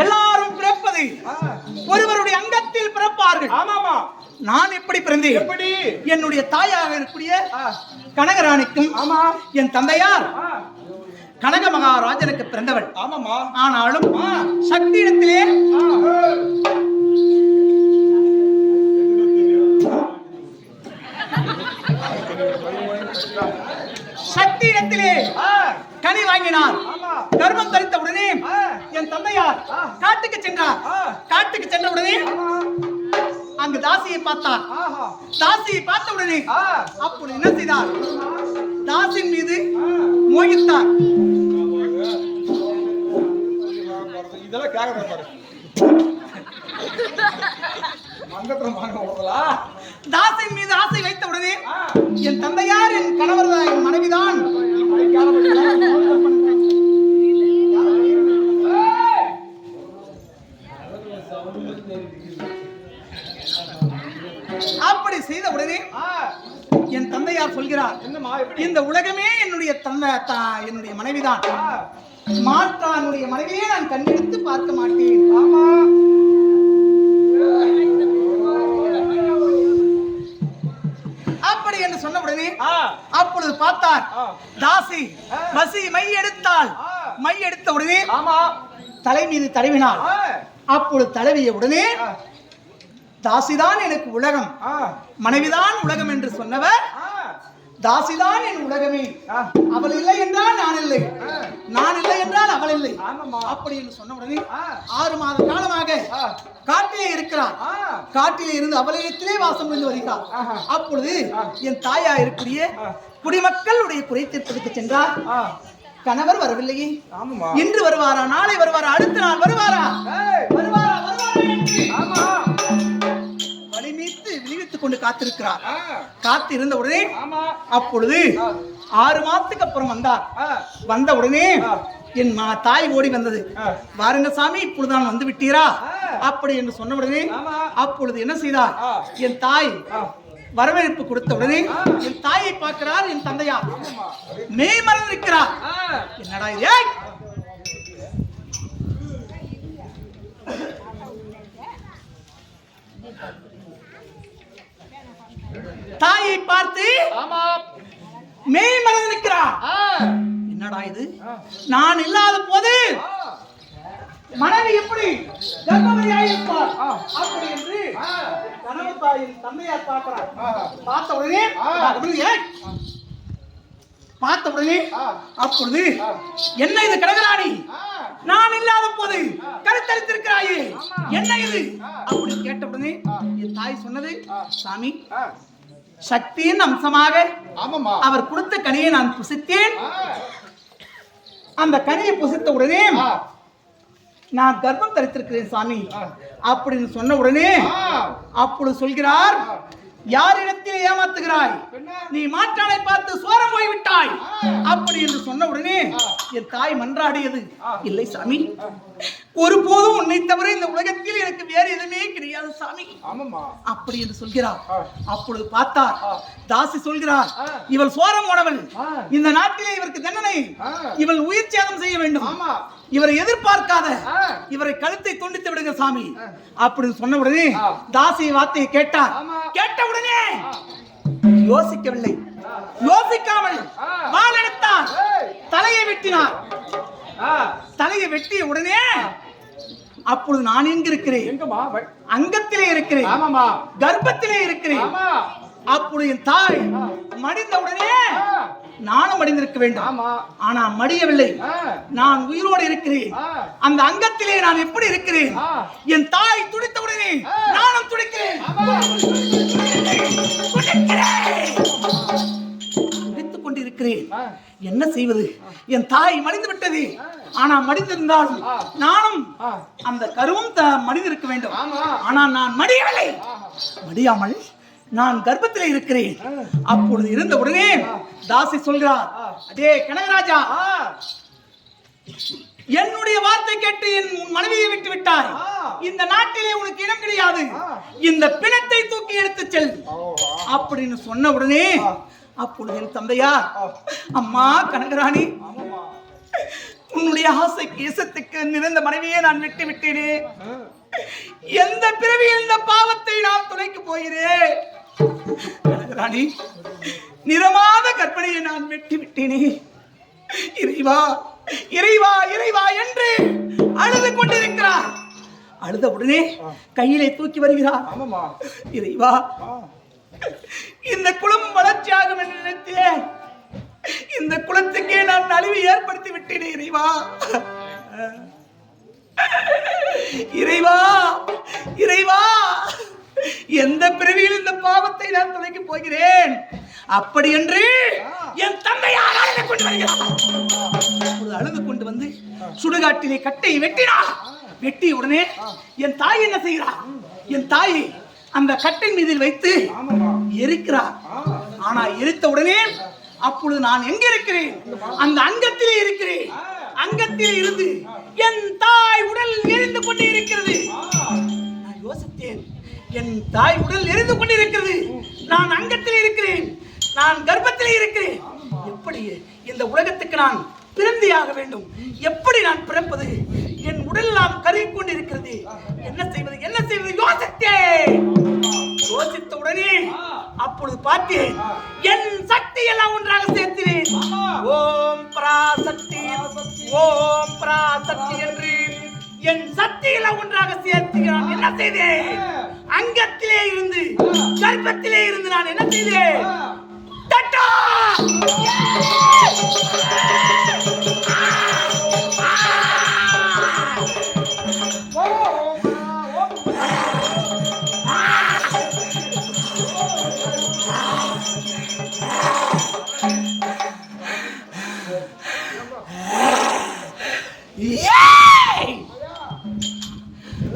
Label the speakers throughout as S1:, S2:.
S1: எல்லாரும் பிறப்பது ஒருவருடைய அங்கத்தில் பிறப்பார்கள்.
S2: ஆமாமா.
S1: நான் எப்படி பிறந்தேன்?
S2: எப்படி?
S1: என்னுடைய தாயாக இருக்கக்கூடிய கனகராணிக்கும் என் தந்தையார் கனக மகாராஜனுக்கு பிறந்தவள்.
S2: ஆமாமா.
S1: ஆனாலும் சக்தி இடத்திலே சக்தி இடத்திலே கனி வாங்கினார். கர்ப்பம் தரித்த உடனே என் தந்தையார் காட்டுக்கு சென்றார். காட்டுக்கு சென்ற உடனே அங்கு தாசியை பார்த்தார். தாசியை பார்த்த உடனே அப்படி என்ன செய்தார்? தாசின் மீது மோகித்தார்.
S2: இதெல்லாம் கேட்க பாரு.
S1: தாசின் மீது ஆசை வைத்த உடனே என் தந்தையார் என் கணவர் என் மனைவிதான் அப்படி செய்த உடனே என் தந்தையார் சொல்கிறார், இந்த உலகமே என்னுடைய என்னுடைய மனைவிதான். மாற்றானுடைய மனைவியே நான் கண்டெடுத்து பார்க்க மாட்டேன். ஆமா. அப்படி என்று சொன்ன உடனே அப்பொழுது பார்த்தார் தாசி பசி மை எடுத்தாள். மை எடுத்த உடனே தலை மீது தடவினாள். அப்பொழுது தடவிய உடனே தாசிதான் எனக்கு உலகம், மனைவிதான் உலகம் என்று சொன்னவர் தாசிதான் என் உலகமே. அவள் இல்லை என்றால் நான் இல்லை, நான் இல்லை என்றால் அவள் இல்லை. அப்படி என்று சொன்ன உடனே 6 மாத காலமாக காட்டிலே இருக்கிறார். காட்டிலே இருந்து அவலயத்திலே வாசம் புரிந்து வருகிறார். அப்பொழுது என் தாயா இருக்கக்கூடிய குடிமக்களுடைய குறை தீர்ப்பதற்கு சென்றார். கணவர் வரவில்லையே. இன்று வருவாரா, நாளை வருவாரா, அடுத்த நாள் வருவாரா, வருவாரா வலிமீத்து விழிவித்துக் கொண்டு காத்திருக்கிறார். காத்து இருந்த உடனே அப்பொழுது 6 மாதத்துக்கு அப்புறம் வந்தார். வந்த உடனே என் தாய் ஓடி வந்தது. வாருங்க சாமி, இப்பொழுதுதான் வந்து விட்டீரா அப்படி என்று சொன்ன உடனே அப்பொழுது என்ன செய்தார்? என் தாய் வரவேற்பு கொடுத்த உடனே என் தாயை பார்க்கிறார் என் தந்தையார். மெய் மறந்திருக்கிறார். என்னடா இது? தாயை பார்த்து மெய் மறந்திருக்கிறார். என்னடா இது? நான் இல்லாத போது மனைவி எப்படி கர்ப்பவதியாயிருப்பார் அப்படி என்று கணவன் தாயின் தந்தையார் பார்க்கிறார். பார்த்த உடனே அப்பொழுது என்ன இது கனகராணி, நான் இல்லாத போது கருத்தரித்திருக்கிறாயே, என்ன இது அப்படி கேட்ட உடனே என் தாய் சொன்னது, சாமி சக்தியின் அம்சமாக அவர் கொடுத்த கனியை நான் புசித்தேன். அந்த கனியை புசித்த உடனே நான் கர்ப்பம் தரித்திருக்கிறேன் சாமி அப்படின்னு சொன்ன உடனே அப்பொழுது சொல்கிறார், யாரிடத்தில் ஏமாத்துகிறாய்? நீ மாற்றானை பார்த்து சோரம் போய்விட்டாய் அப்படி என்று சொன்ன உடனே என் தாய் மன்றாடியது, இல்லை சாமி, ஒருபோதும் உன்னை தவிர இந்த உலகத்தில் எனக்கு வேறு எதுவுமே கிடையாது சாமி அப்படி என்று சொல்கிறார். அப்பொழுது பார்த்தார் தாசி சொல்கிறார், இவள் சோரம் போனவள், இந்த நாட்டிலே இவருக்கு தண்டனை, இவள் உயிர் சேதம் செய்ய வேண்டும், இவரை எதிர்பார்க்காத இவரை கழுத்தை துண்டித்து விடுங்க சாமி அப்படின்னு சொன்ன உடனே தாசி வார்த்தையை கேட்டார். கேட்ட உடனே யோசிக்கவில்லை, யோசிக்காமல் வாள் எடுத்தார், தலையை வெட்டினார். தலையை வெட்டிய உடனே அப்பொழுது நான் எங்க இருக்கிறேன்? அங்கத்திலே இருக்கிறேன், கர்ப்பத்திலே இருக்கிறேன். அப்பொழுது என் தாய் மடிந்த உடனே நானும் மடிந்திருக்க வேண்டும். ஆனா மடியவில்லை, நான் உயிரோடு இருக்கிறேன். அந்த அங்கத்திலே நான் எப்படி இருக்கிறேன்? என் தாய் துடித்த உடனே நானும் துடிக்கிறேன். துடித்துக் கொண்டிருக்கிறேன். என்ன செய்வது? என் தாய் மடிந்து விட்டது. ஆனா மடிந்திருந்தால் நானும் அந்த கருவும் மடிந்திருக்க வேண்டும். ஆனா நான் மடியவில்லை. மடியாமல் நான் கர்ப்பத்திலே இருக்கிறேன். அப்பொழுது இருந்த உடனே தாசி சொல்கிறார், அடே கனகராஜா, என்னுடைய வார்த்தை கேட்டு என் மனைவியை விட்டு விட்டாய். இந்த நாட்டிலே உனக்கு இடம் கிடையாது. இந்த பிணத்தை தூக்கி எடுத்து செல் அப்படின்னு சொன்ன உடனே அப்பொழுது என் தந்தையார், அம்மா கனகராணி, உன்னுடைய ஆசைக்கு இசத்துக்கு நிறைந்த மனைவியே நான் விட்டு விட்டேனே. எந்த பிறவியில் இந்த பாவத்தை நான் துளைக்கு போகிறேன். ராணி, நிறமாத கற்பனையை நான் வெட்டி விட்டேனே. இறைவா இறைவா இறைவா என்று அழுது கொண்டிருக்கிறார். அழுத உடனே கையிலே தூக்கி வருகிறார். இறைவா, இந்த குலம் வளர்ச்சியாகும் என்று நினைத்தேன். இந்த குலத்துக்கே நான் அழிவு ஏற்படுத்தி விட்டேன். இறைவா இறைவா இறைவா, எந்த பிறவியில் இந்த பாவத்தை நான் துளைக்கப் போகிறேன். அப்படி என்று என் தந்தையார் அழுது கொண்டு வருகிறார். அழுது கொண்டு வந்து சுடுகாட்டிலே கட்டை வெட்டினார். வெட்டிய உடனே என் தாய் என்ன செய்கிறார்? என் தாய் அந்த கட்டின் மீதில் வைத்து எரிக்கிறார். ஆனா எரித்த உடனே அப்பொழுது நான் எங்க இருக்கிறேன்? அந்த அங்கத்திலே இருக்கிறேன். அங்கத்திலே இருந்து என் தாய் உடல் எரிந்து கொண்டே இருக்கிறது. நான் யோசித்தேன், என் தாய் உடல் எரிந்து கொண்டிருக்கிறது. நான் அங்கத்திலே இருக்கிறேன், நான் கர்ப்பத்திலே இருக்கிறேன். எப்படி இந்த உலகத்துக்கு நான் பிறந்தியாக வேண்டும்? எப்படி நான் பிறப்பது? என் உடல் நாம் கருகி கொண்டிருக்கிறது. என்ன செய்வது என்ன செய்வது யோசித்தேன். யோசித்த உடனே அப்பொழுது பார்த்தேன், என் சக்தி எல்லாம் ஒன்றாக சேர்த்தினேன். ஓம் பராசக்தி ஓம் பராசக்தி என்று என் சக்திகளை ஒன்றாக சேர்த்து நான் என்ன செய்தேன்? அங்கத்திலே இருந்து கர்ப்பத்திலே இருந்து நான் என்ன செய்தேன்? தட்டா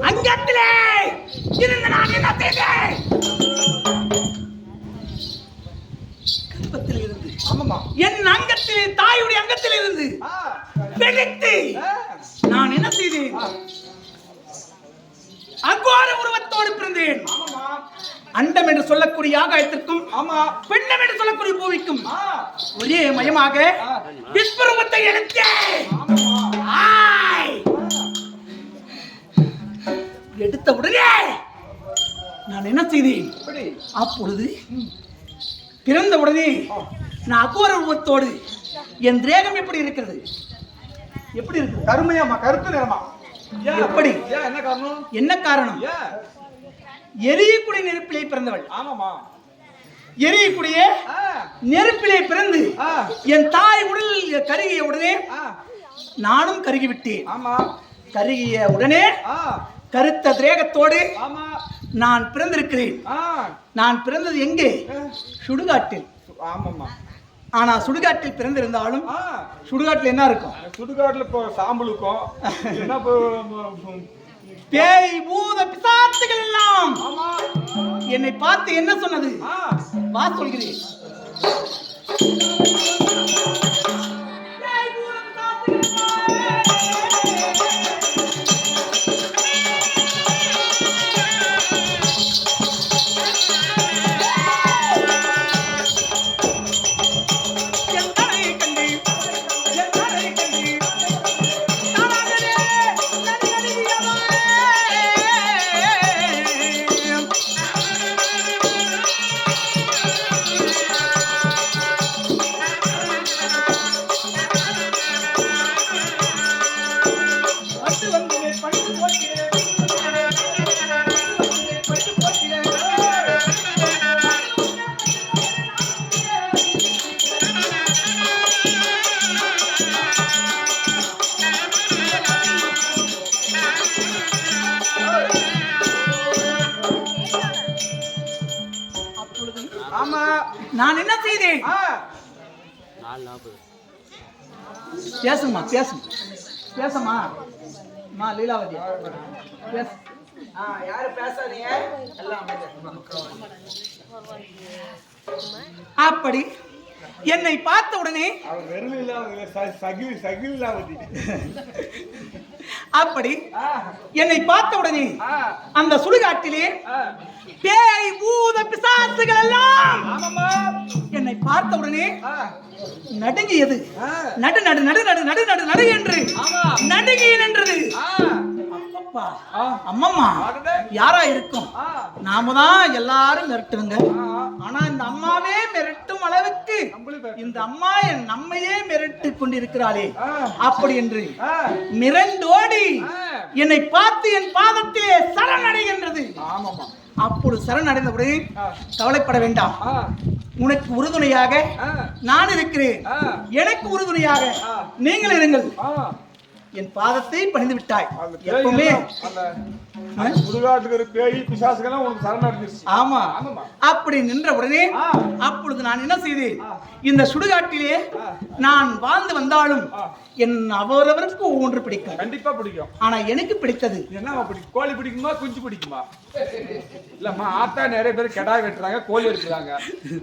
S1: அங்கத்திலே இருந்து நான் என்ன செய்தேன்? கர்ப்பத்தில் இருந்து என் அங்கத்திலே தாயுடைய அங்கத்தில் இருந்து வெடித்து நான் என்ன செய்தேன்? அவ்வாறு உருவத்தோடு பிறந்தேன். அண்டம் என்று சொல்லக்கூடிய ஆகாயத்திற்கும் பெண்டம் என்று சொல்லக்கூடிய பூமிக்கும் ஒரே மயமாக விஸ்வரூபத்தை எடுத்தேன். எடுத்த உடனே நான் என்ன செய்தேன்? அப்பொழுது பிறந்த உடனே நான் அகோர உருவத்தோடு என் தேகம் எப்படி இருக்கிறது? எப்படி இருக்கு?
S2: கருமையாமா, கருத்து நிறமா.
S1: எப்படி?
S2: என்ன காரணம்?
S1: என்ன காரணம்? எரியக்கூடிய நெருப்பிலே பிறந்தவள்.
S2: ஆமாமா,
S1: எரியக்கூடிய நெருப்பிலே பிறந்து என் தாய் உடல் கருகிய உடனே நானும் கருகிவிட்டேன். கருகிய உடனே கருத்த திரேகத்தோடு நான் பிறந்திருக்கிறேன். நான் பிறந்தது எங்கே? சுடுகாட்டில். ஆனா சுடுகாட்டில் பிறந்திருந்தாலும் சுடுகாட்டில் என்ன இருக்கும்?
S2: சுடுகாட்டுல இப்போ சாம்பலுக்கும் என்ன
S1: பேய் பூத பிசாசுகள் எல்லாம் என்னை பார்த்து என்ன சொன்னது? வா சொல்கிறேன். நான் என்ன செய்தேன்? பேசுமா பேசமா லீலாவதி பேச. யாரு பேசாதீங்க. அப்படி என்னை பார்த்த உடனே
S2: அவர் வெறும் இல்லாம சகில் இல்லாமதி.
S1: அப்படி என்னை பார்த்த உடனே அந்த சுடுகாட்டிலே பேய் பூத பிசாசுகள் எல்லாம் என்னை பார்த்த உடனே நடுங்கியது. நடு நடு நடு நடு நடு நடு நடு என்று நடுங்கி நின்றது. அப்பப்பா, அம்மம்மா யாரா இருக்கும்? நாம தான் எல்லாரும் மிரட்டுங்க. ஆனா இந்த அம்மாவே மிரட்டும் அளவுக்கு இந்த அம்மா நம்மையே மிரட்டு கொண்டிருக்கிறாளே அப்படி என்று மிரண்டோடி என்னை பார்த்து என் பாதத்திலே சரணடைகின்றது. அப்பொழுது சரணடைந்தபடி கவலைப்பட வேண்டாம், உனக்கு உறுதுணையாக நான் இருக்கிறேன், எனக்கு உறுதுணையாக நீங்கள் இருங்கள். என் பாதத்தை பணிந்து விட்டாய். எப்பவுமே
S2: சுடுகாட்டுக்கு பேய் பிசாசுகள் உனக்கு சரணடைஞ்சிருச்சு.
S1: ஆமா. அப்படி நின்ற உடனே அப்பொழுது நான் என்ன செய்தேன், இந்த சுடுகாட்டிலே நான் வாழ்ந்து வந்தாலும் என் அவரவருக்கு ஒவ்வொன்று பிடிக்கும்.
S2: கண்டிப்பா பிடிக்கும்.
S1: ஆனா எனக்கு பிடித்தது
S2: என்ன பிடிக்கும்? கோழி பிடிக்குமா, குஞ்சு பிடிக்குமா? இல்லம்மா, ஆத்தா நிறைய பேர் கெடா வெட்டுறாங்க, கோழி எடுக்கிறாங்க.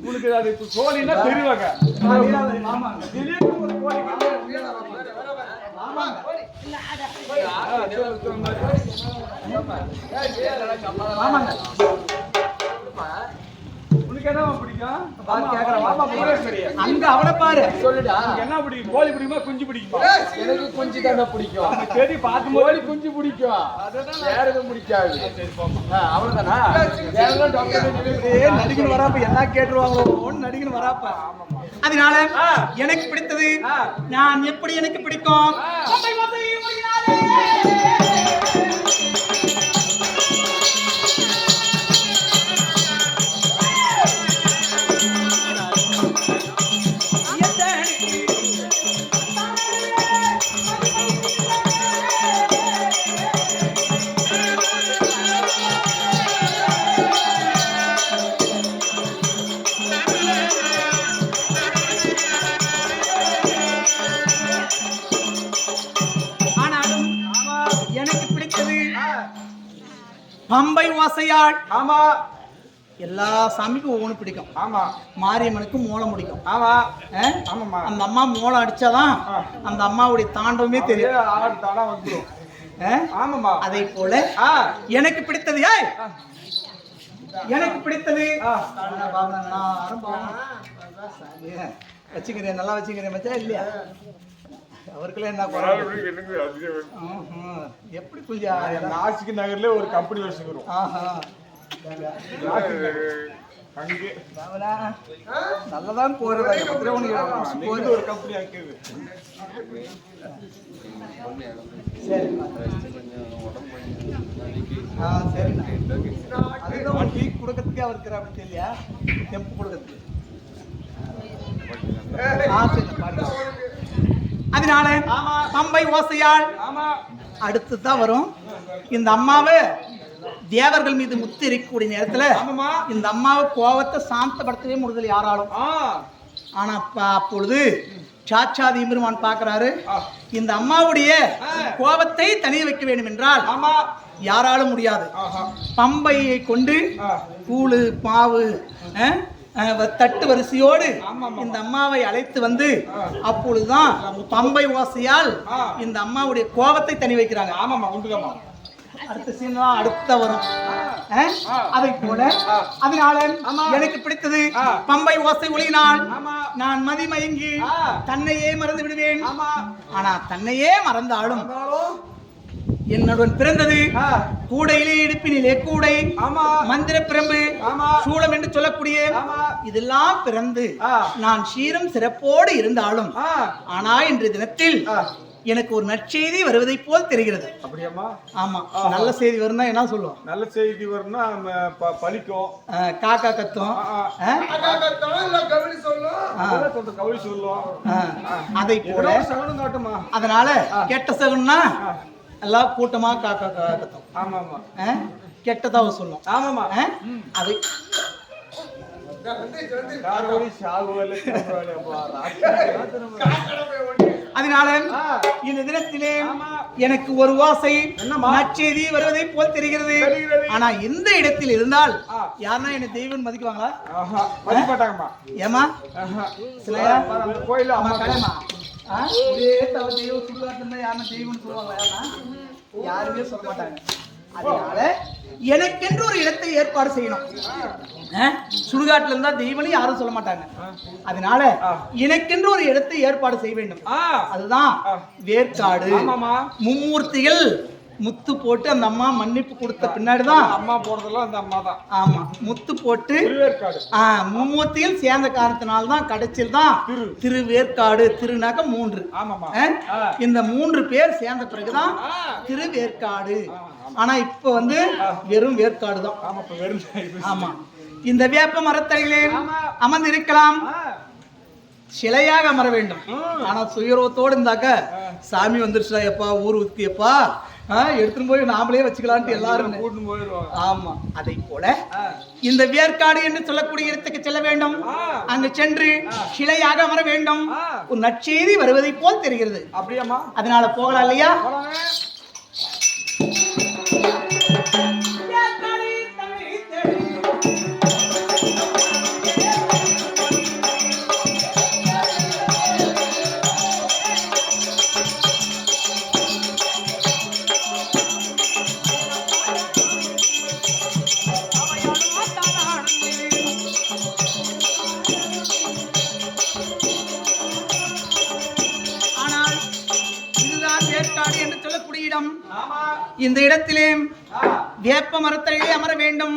S2: உனக்கு அது கோழின்னா பெரியவங்க.
S1: அங்க அவனை பாரு,
S2: சொல்லுடா. என்ன பிடிக்கும்? கோழி பிடிக்குமா, குஞ்சு பிடிக்குமா?
S3: எனக்கு குஞ்சு தானே பிடிக்கும்.
S2: சரி, பார்த்து
S3: கோழி குஞ்சு பிடிக்கும், வேற எதுவும் பிடிக்காது. அவ்வளவுதானா?
S1: நடிகன் வராப்ப என்ன கேட்டுருவாங்களோ நடிகன் வராப்ப. அதனால எனக்கு பிடித்தது நான் எப்படி எனக்கு பிடிக்கும். பம்பை வாசையாள்.
S2: ஆமா.
S1: எல்லா சாமிக்கும் ஒவ்வொன்று பிடிக்கும்.
S2: ஆமா.
S1: மாரியம்மனுக்கு மோளம் பிடிக்கும்.
S2: ஆமா. ஆமாம்மா.
S1: அந்த அம்மா மோளம் அடிச்சாதான் அந்த அம்மாவுடைய தாண்டவமே தெரியும்.
S2: ஆமாம்மா.
S1: அதை போல எனக்கு பிடித்தது எனக்கு பிடித்தது வச்சுக்கிறேன், நல்லா வச்சுக்கிறேன் மச்சா இல்லையா? அவருக்குள்ள என்ன எப்படி கொஞ்சம்
S2: நாசிக்கு நகர்ல ஒரு கம்பெனி வச்சுக்கிறோம்.
S1: நல்லதான் போறது
S2: ஒரு கம்பெனி ஆக்குது.
S1: அதுதான் டீ கொடுக்கறதுக்கே அவர் இருக்கிறாரு இல்லையா? டெம்பு கொடுக்கறதுக்கு. அதனால பம்பை ஓசையாள் அடுத்து தான் வரும். இந்த அம்மாவை தேவர்கள் மீது முத்து இருக்கக்கூடிய நேரத்துல இந்த அம்மாவை கோபத்தை சாந்தப்படுத்தவே முடியல யாராலும். ஆனா அப்பொழுது சாட்சாதி எம்பெருமான் பார்க்கிறாரு, இந்த அம்மாவுடைய கோபத்தை தனிய வைக்க வேண்டும் என்றால் யாராலும் முடியாது. பம்பையை கொண்டு கூழு பாவு தட்டு வரிசையோடு இந்த அம்மாவை அழைத்து வந்து அப்பொழுதுதான் பம்பை ஓசையால் இந்த அம்மாவுடைய கோபத்தை தனி வைக்கிறாங்க.
S2: ஆமாமா, உண்டுகம்மா.
S1: அடுத்த சீன் தான் அடுத்த வரும். அதை போல அதனால எனக்கு பிடித்தது பம்பை ஓசை ஒளியினால் நான் மதிமயங்கி தன்னையே மறந்து விடுவேன். ஆனா தன்னையே மறந்தாலும் என்னுடன் பிறந்தது கூடையிலே இடுப்பினிலே கூடை, மந்திர பிரம்பு, சூளம் என்று சொல்லக்கூடிய இதெல்லாம் பிறந்து நான் சீரும் சிறப்போடு இருந்தாலும் ஆனா இன்றைய தினத்தில் எனக்கு ஒரு நற்செய்தி வருவதை போல் தெரிகிறது.
S2: அப்படியாமா?
S1: ஆமா. நல்ல செய்தி வரும்னா என்ன சொல்லுவோம்?
S2: நல்ல செய்தி வரும்னா பலிக்கும்,
S1: காக்கா கத்தும்,
S2: கவுளி சொல்லும்.
S1: அதை போல
S2: சகனம் காட்டுமா.
S1: அதனால கெட்ட சகுன்னா எல்லாம் கூட்டமா காக்கா கத்தும்.
S2: ஆமா ஆமா.
S1: கெட்டதாக சொல்லும்.
S2: ஆமாமா.
S1: அதை அதனால இந்த தினத்திலே எனக்கு ஒரு வாசை நற்செய்தி வருவதை போல் தெரிகிறது. ஆனா இந்த இடத்தில் இருந்தால் யாருன்னா என்ன தெய்வம் மதிக்குவாங்களா?
S2: மதிப்பாட்டாங்கம்மா.
S1: ஏமா
S2: கோயில அம்மா
S1: கலைமா ஒரே தவ தெய்வம் சுடுகாட்டுல யாருன்னா தெய்வம்னு சொல்லுவாங்களா? யாருமே சொல்ல மாட்டாங்க. அதனால எனக்கென்று ஒரு இடத்தை ஏற்பாடு செய்யணும். சுடுகாட்டுல இருந்தா தெய்வம்னு யாரும் சொல்ல மாட்டாங்க. அதனால எனக்கென்று ஒரு இடத்தை ஏற்பாடு செய்ய வேண்டும். அதுதான் வேற்காடு. மும்மூர்த்திகள் முத்து போட்டு அந்த அம்மா மன்னிப்பு கொடுத்த பின்னாடிதான்
S2: அம்மா போறதெல்லாம் அந்த அம்மா தான்.
S1: ஆமா, முத்து போட்டு மும்மூர்த்தியில் சேர்ந்த காரணத்தினால்தான் கடைசியில் தான் திருவேற்காடு. திருநாக்க 3. இந்த 3 பேர் சேர்ந்த பிறகுதான் திருவேற்காடு. ஆனா இப்ப வந்து வெறும் வேற்காடு தான். ஆமா, இந்த வேப்ப மரத்தடியிலே அமர்ந்து இருக்கலாம், சிலையாக அமர வேண்டும். ஆனா சுயரூபத்தோடு இருந்தாக்க சாமி வந்துருச்சுடா எப்பா ஊருக்கு எப்பா எடுத்துட்டு போய் நாமளே வச்சுக்கலான்ட்டு எல்லாரும் கூட்டிட்டு போயிடுவாங்க. ஆமா, அதை போல இந்த வேற்காடு என்று சொல்லக்கூடிய இடத்துக்கு செல்ல வேண்டும். அங்கு சென்று சிலையாக அமர வேண்டும். ஒரு நற்செய்தி வருவதை போல் தெரிகிறது.
S2: அப்படியாமா? அதனால
S1: போகலாம் இல்லையா? இந்த இடத்திலே வேப்ப மரத்தடியிலே அமர வேண்டும்.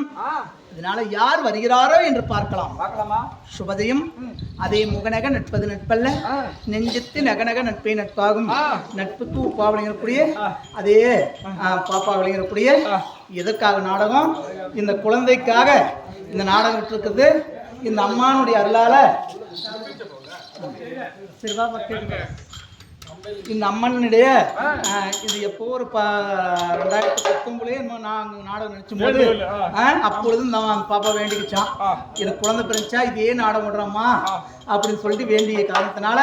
S1: இதனால யார் வருகிறாரோ என்று பார்க்கலாமா? சுபதயம் அதே முகநக நட்பது நட்பல்ல, நெஞ்சத்து நகநக நட்பே நட்பாகும். நட்புக்கு உப்பா விளங்கக்கூடிய அதே பாப்பா விளங்கக்கூடிய எதற்காக நாடகம்? இந்த குழந்தைக்காக இந்த நாடகம் விட்டுருக்குது. இந்த அம்மானுடைய அருளால இந்த அம்மனுடைய இது எப்போ ஒரு 2019 நாடகம் நினைச்சும் போது அப்பொழுது பாப்பா வேண்டிக்கிச்சான், எனக்கு குழந்தை பிறந்துச்சா இதே நாடகம் விடுறோம்மா அப்படின்னு சொல்லிட்டு வேண்டிய காரணத்தினால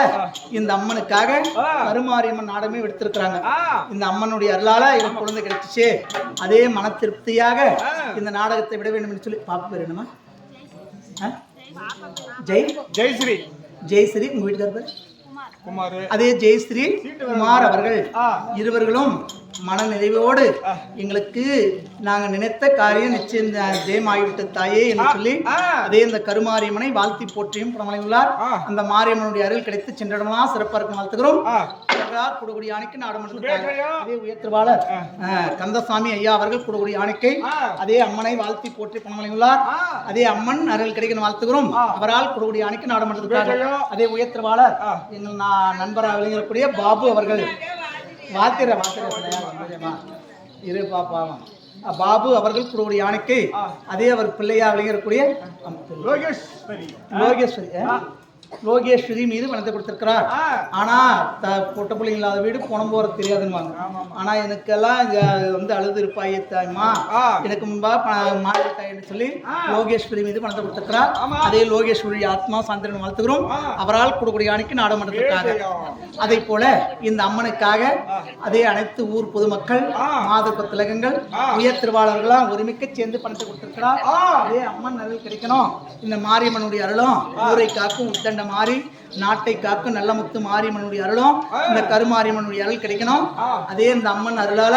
S1: இந்த அம்மனுக்காக கருமாரியம்மன் நாடகமே எடுத்திருக்கிறாங்க. இந்த அம்மனுடைய அருளால எனக்கு குழந்தை கிடைச்சிச்சு, அதே மன திருப்தியாக இந்த நாடகத்தை விட வேண்டும் என்று சொல்லி பாப்பா பேர் என்னமா? ஜெயஸ்ரீ. ஜெயஸ்ரீ. உங்க வீட்டுக்கார பேர் அதே ஜெயஸ்ரீ குமார் அவர்கள். இருவர்களும் மன நிறைவோடு எங்களுக்கு நாங்க நினைத்த காரியம் நிச்சயம் ஜெயமாகிவிட்ட தாயே என்று சொல்லி அதே இந்த கருமாரியம்மனை வாழ்த்தி போற்றியும் பணமடைந்துள்ளார். அந்த மாரியம்மனுடைய அருள் கிடைத்து சென்றடமா சிறப்பாக இருக்கும் வாழ்த்துகிறோம். குடகுடி யானைக்கு நாடமன்றத்துக்காக அதே உயர்த்திருவாளர் கந்தசாமி ஐயா அவர்கள் குடகுடி யானைக்கை அதே அம்மனை வாழ்த்தி போற்றி பணமடைந்துள்ளார். அதே அம்மன் அருள் கிடைக்கணும் வாழ்த்துகிறோம். அவரால் குடகுடி யானைக்கு நாடமன்றத்துக்காக அதே உயர்த்திருவாளர் எங்கள் நண்பராக விளங்கக்கூடிய பாபு அவர்கள் வாத்திர இரு பாப்பாவா பாபு அவர்கள் குடகுடி யானைக்கு அதே அவர் பிள்ளையா விளங்கக்கூடிய லோகேஸ்வரி மீது வளர்த்து கொடுத்திருக்கிறார். ஆனா பொட்ட பிள்ளைங்க இல்லாத வீடு பணம் போற தெரியாதுன்னு. ஆனா எனக்கெல்லாம் வந்து அழுது இருப்பாயே தாய்மா, எனக்கு முன்பா மாட்டாயின்னு சொல்லி லோகேஸ்வரி மீது வளர்த்து கொடுத்திருக்கிறார். அதே லோகேஸ்வரி ஆத்மா சாந்திரன் வளர்த்துக்கிறோம். அவரால் குடகுடி யானைக்கு நாடமன்றத்துக்காக அதை போல இந்த அம்மனுக்காக அதே அனைத்து ஊர் பொதுமக்கள் மாதப்ப திலகங்கள் உயர் திருவாளர்களாம் ஒருமிக்க சேர்ந்து பணத்தை கொடுத்திருக்கிறார். அதே அம்மன் அருள் கிடைக்கணும். இந்த மாரியம்மனுடைய அருளும் ஊரை காக்கும் உத்தண்ட மாறி நாட்டை காக்கும் நல்ல முத்து மாரியம்மனுடைய அருளும் இந்த கருமாரியம்மனுடைய அருள் கிடைக்கணும். அதே இந்த அம்மன் அருளால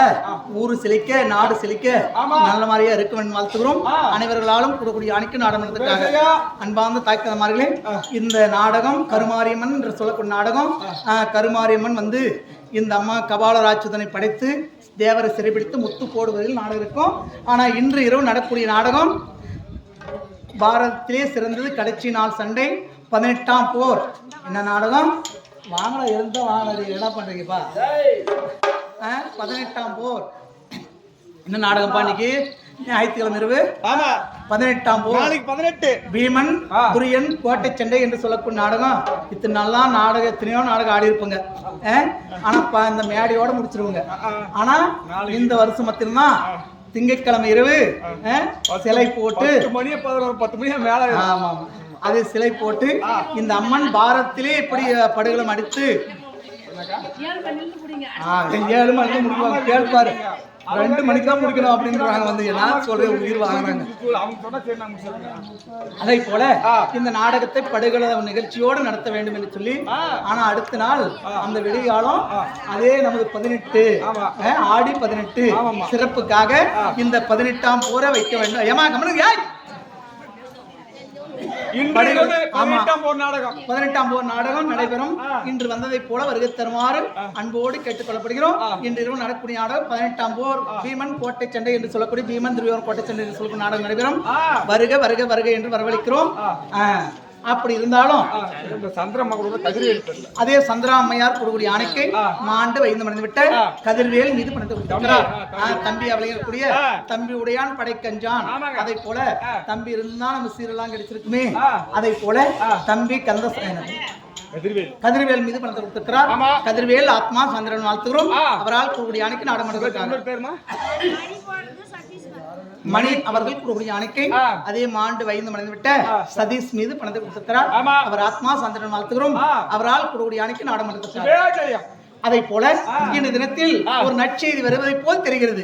S1: ஊரு செழிக்க நாடு செழிக்க நல்ல மாதிரியா இருக்கும் வாழ்த்துகிறோம். அனைவர்களாலும் குடகுடி யானைக்கு நாடகத்துக்காக அன்பார்ந்த தாய்க்கமார்களே, இந்த நாடகம் கருமாரியம்மன் என்று சொல்லக்கூடிய நாடகம். கருமாரியம்மன் வந்து இந்த அம்மா கபாலராட்சுதனை படைத்து தேவரை சிறைபிடித்து முத்து போடுவதில் நாடகம் இருக்கும். ஆனா இன்று இரவு நடக்கூடிய நாடகம் பாரதத்திலே சிறந்தது கடைசி நாள் சண்டை 18ஆம் போர். என்ன நாடகம்? வாங்கல இருந்தா வாங்கினது என்ன பண்றீங்கப்பா? 18ஆம் போர். என்ன நாடகம் இன்னைக்கு ஞாயிற்றுக்கிழமை இரவு 18ஆம் போர். 18 பீமன் துரியன் கோட்டை சண்டை என்று சொல்லக்கூடிய நாடகம். இத்தனை நாள்லாம் நாடகம் எத்தனையோ நாடகம் ஆடி இருப்பாங்க. ஆனா இந்த மேடையோட முடிச்சிருவாங்க. ஆனா இந்த வருஷம் மட்டும்தான் திங்கட்கிழமை இரவு சிலை போட்டு 10 மணி மேல அது சிலை போட்டு இந்த அம்மன் பாரத்திலே இப்படி படுகளம் அடித்து
S2: என்னக்கா?
S1: 7 மணிக்கு முடிப்பாங்க கேட்பாரு 2 மணிக்கு தான் முடிக்கணும் அப்படின்றாங்க வந்து நான் சொல்றேன் உயிர் வாங்குறாங்க.
S2: அவங்க சொன்னா சரி நான் முடிச்சிடுறேன்.
S1: அதை போல இந்த நாடகத்தை படுகள நிகழ்ச்சியோடு நடத்த வேண்டும் என்று சொல்லி ஆனா அடுத்த நாள் அந்த விடிகாலம் அதே நமது 18 ஆடி 18 சிறப்புக்காக இந்த 18ஆம் போரை வைக்க வேண்டும். ஏமா கமனுங்க
S2: இன்று 18ஆம் போர் நாடகம்
S1: 18ஆம் போர் நாடகம் நடைபெறும். இன்று வந்ததை போல வருகை தருமாறு அன்போடு கேட்டுக்கொள்ளப்படுகிறோம். இன்று இரவு நடக்கக்கூடிய நாடகம் 18ஆம் போர் பீமன் கோட்டை சண்டை என்று சொல்லக்கூடிய பீமன் துரியோதனன் கோட்டை சண்டை என்று சொல்லக்கூடிய நாடகம் நடைபெறும். வருக வருக வருக என்று வரவழைக்கிறோம். அப்படி இருந்தாலும்
S2: இந்த சந்திரமகளோட கதிர்வேல்
S1: அதே சந்திரா அம்மையார் கொடுக்கூடிய ஆணைக்கை மாண்டு வைந்து மறைந்து விட்ட கதிர்வேல் மீது பணத்தை கொடுத்திருக்கிறார். தம்பி அவளையக்கூடிய தம்பி உடையான் படைக்கஞ்சான். அதை போல தம்பி இருந்தா நம்ம சீரெல்லாம் கிடைச்சிருக்குமே. அதை போல தம்பி கந்தசேனன் கதிர்வேல் மீது பணத்தை கொடுத்திருக்கிறார். கதிர்வேல் ஆத்மா சந்திரன் வாழ்த்துகிறோம். அவரால் கொடுக்கூடிய ஆணைக்கு நாடகம் மணி அவர்கள் கூடிய அணைக்கை அதே மாண்டு வைந்து மறைந்து விட்ட சதீஷ் மீது பணத்தை கொடுத்திருக்கிறார். அவர் ஆத்மா சந்திரன் வாழ்த்துகிறோம். அவரால் கூடிய அணைக்கு நாடகம். அதை போல இந்த தினத்தில் ஒரு நற்செய்தி வருவதை போல் தெரிகிறது.